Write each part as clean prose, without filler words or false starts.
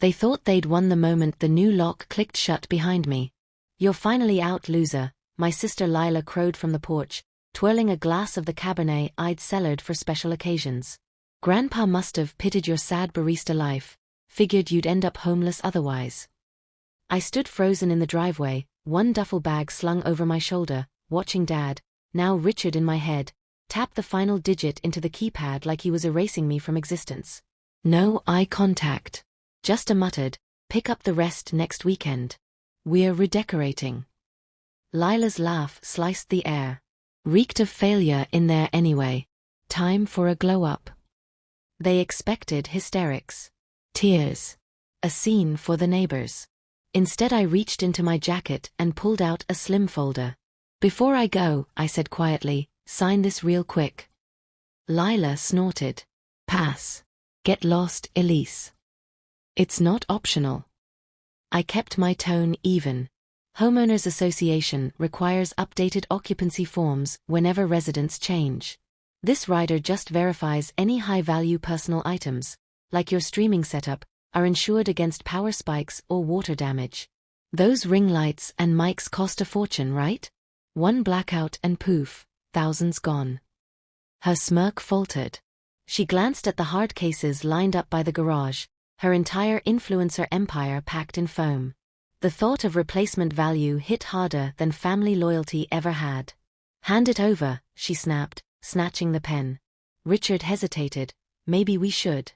They thought they'd won the moment the new lock clicked shut behind me. "You're finally out, loser," my sister Lila crowed from the porch, twirling a glass of the Cabernet I'd cellared for special occasions. "Grandpa must have pitied your sad barista life, figured you'd end up homeless otherwise." I stood frozen in the driveway, one duffel bag slung over my shoulder, watching Dad, now Richard in my head, tap the final digit into the keypad like he was erasing me from existence. No eye contact. Just a muttered, "Pick up the rest next weekend. We're redecorating." Lila's laugh sliced the air. Reeked of failure in there anyway. Time for a glow-up. They expected hysterics. Tears. A scene for the neighbors. Instead I reached into my jacket and pulled out a slim folder. "Before I go," I said quietly, "sign this real quick." Lila snorted. "Pass. Get lost, Elise. It's not optional." I kept my tone even. Homeowners Association requires updated occupancy forms whenever residents change. This rider just verifies any high-value personal items, like your streaming setup, are insured against power spikes or water damage. Those ring lights and mics cost a fortune, right? One blackout and poof, thousands gone. Her smirk faltered. She glanced at the hard cases lined up by the garage, her entire influencer empire packed in foam. The thought of replacement value hit harder than family loyalty ever had. "Hand it over," she snapped, snatching the pen. Richard hesitated. "Maybe we should."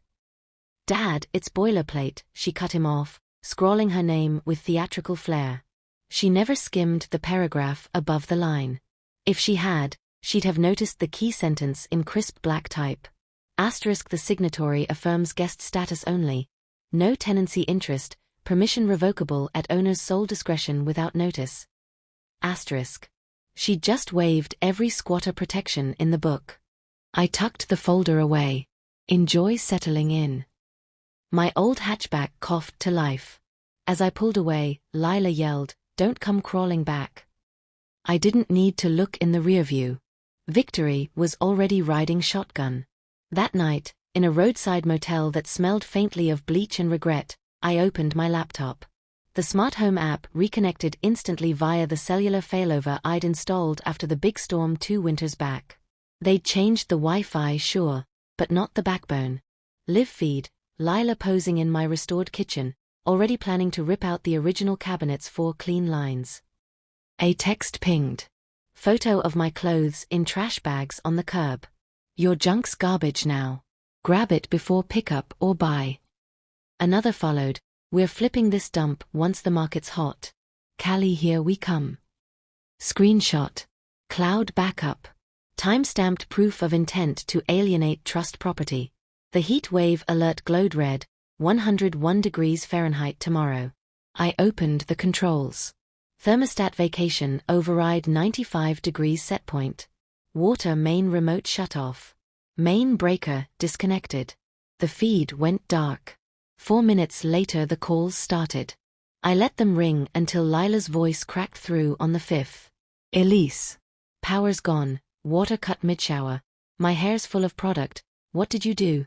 "Dad, it's boilerplate," she cut him off, scrawling her name with theatrical flair. She never skimmed the paragraph above the line. If she had, she'd have noticed the key sentence in crisp black type. Asterisk the signatory affirms guest status only. No tenancy interest, permission revocable at owner's sole discretion without notice. Asterisk. She'd just waived every squatter protection in the book. I tucked the folder away. Enjoy settling in. My old hatchback coughed to life. As I pulled away, Lila yelled, "Don't come crawling back." I didn't need to look in the rearview. Victory was already riding shotgun. That night, in a roadside motel that smelled faintly of bleach and regret, I opened my laptop. The smart home app reconnected instantly via the cellular failover I'd installed after the big storm 2 winters back. They'd changed the Wi-Fi, sure, but not the backbone. Live feed, Lila posing in my restored kitchen, already planning to rip out the original cabinet's 4 clean lines. A text pinged. Photo of my clothes in trash bags on the curb. "Your junk's garbage now. Grab it before pickup or buy." Another followed. "We're flipping this dump once the market's hot. Cali, here we come." Screenshot. Cloud backup. Time-stamped proof of intent to alienate trust property. The heat wave alert glowed red, 101 degrees Fahrenheit tomorrow. I opened the controls. Thermostat vacation override 95 degrees setpoint. Water main remote shut off. Main breaker disconnected. The feed went dark. 4 minutes later the calls started. I let them ring until Lila's voice cracked through on the 5th. "Elise. Power's gone, water cut mid-shower. My hair's full of product, what did you do?"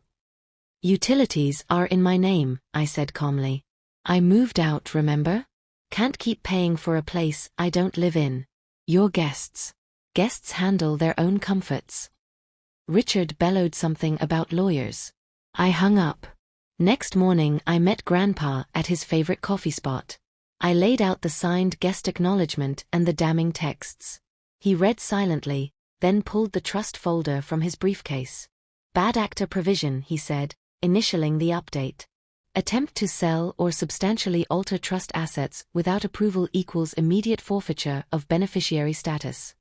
"Utilities are in my name," I said calmly. "I moved out, remember? Can't keep paying for a place I don't live in. You're guests. Guests handle their own comforts." Richard bellowed something about lawyers. I hung up. Next morning I met Grandpa at his favorite coffee spot. I laid out the signed guest acknowledgement and the damning texts. He read silently, then pulled the trust folder from his briefcase. "Bad actor provision," he said, initialing the update. "Attempt to sell or substantially alter trust assets without approval equals immediate forfeiture of beneficiary status."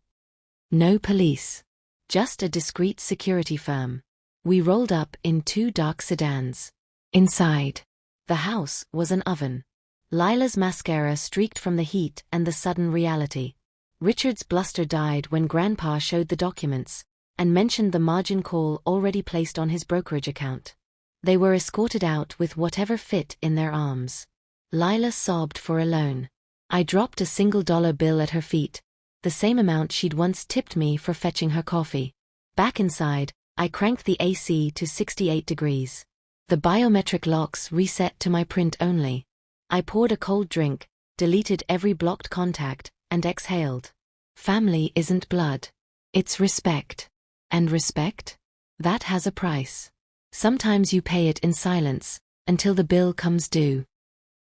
No police. Just a discreet security firm. We rolled up in 2 dark sedans. Inside. The house was an oven. Lila's mascara streaked from the heat and the sudden reality. Richard's bluster died when Grandpa showed the documents, and mentioned the margin call already placed on his brokerage account. They were escorted out with whatever fit in their arms. Lila sobbed for a loan. I dropped a $1 bill at her feet, the same amount she'd once tipped me for fetching her coffee. Back inside, I cranked the AC to 68 degrees. The biometric locks reset to my print only. I poured a cold drink, deleted every blocked contact, and exhaled. Family isn't blood. It's respect. And respect? That has a price. Sometimes you pay it in silence, until the bill comes due.